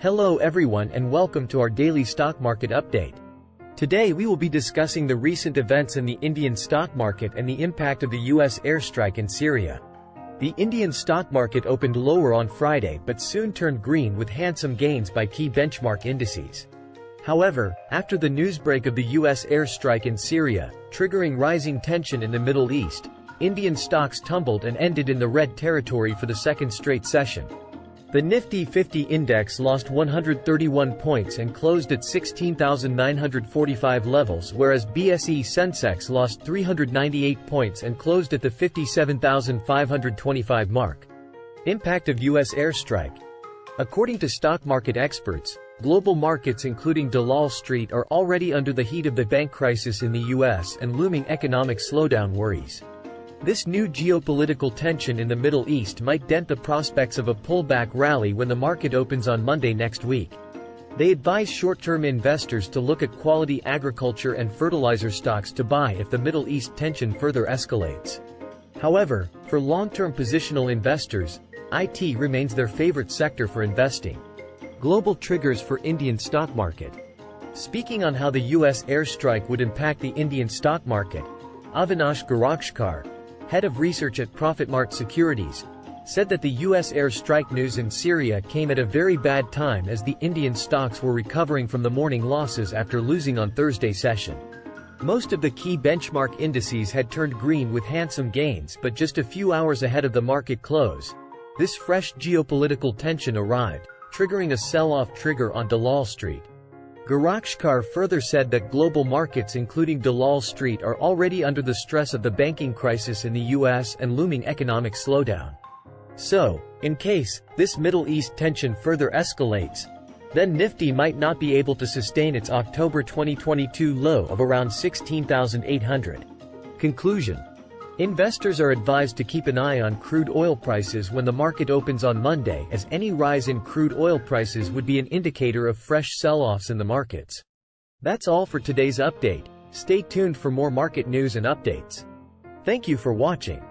Hello everyone and welcome to our daily stock market update. Today we will be discussing the recent events in the Indian stock market and the impact of the US airstrike in Syria. The Indian stock market opened lower on Friday but soon turned green with handsome gains by key benchmark indices. However, after the newsbreak of the US airstrike in Syria, triggering rising tension in the Middle East, Indian stocks tumbled and ended in the red territory for the second straight session. The Nifty 50 index lost 131 points and closed at 16,945 levels, whereas BSE Sensex lost 398 points and closed at the 57,525 mark. Impact of US airstrike. According to stock market experts, global markets including Wall Street are already under the heat of the bank crisis in the US and looming economic slowdown worries. This new geopolitical tension in the Middle East might dent the prospects of a pullback rally when the market opens on Monday next week. They advise short-term investors to look at quality agriculture and fertilizer stocks to buy if the Middle East tension further escalates. However, for long-term positional investors, IT remains their favorite sector for investing. Global triggers for Indian stock market. Speaking on how the US airstrike would impact the Indian stock market, Avinash Garakshkar, head of research at ProfitMart Securities, said that the US airstrike news in Syria came at a very bad time as the Indian stocks were recovering from the morning losses after losing on Thursday's session. Most of the key benchmark indices had turned green with handsome gains, but just a few hours ahead of the market close, this fresh geopolitical tension arrived, triggering a sell-off trigger on Wall Street. Garakshkar further said that global markets including Wall Street are already under the stress of the banking crisis in the US and looming economic slowdown. So, in case this Middle East tension further escalates, then Nifty might not be able to sustain its October 2022 low of around 16,800. Conclusion. Investors are advised to keep an eye on crude oil prices when the market opens on Monday, as any rise in crude oil prices would be an indicator of fresh sell-offs in the markets. That's all for today's update. Stay tuned for more market news and updates. Thank you for watching.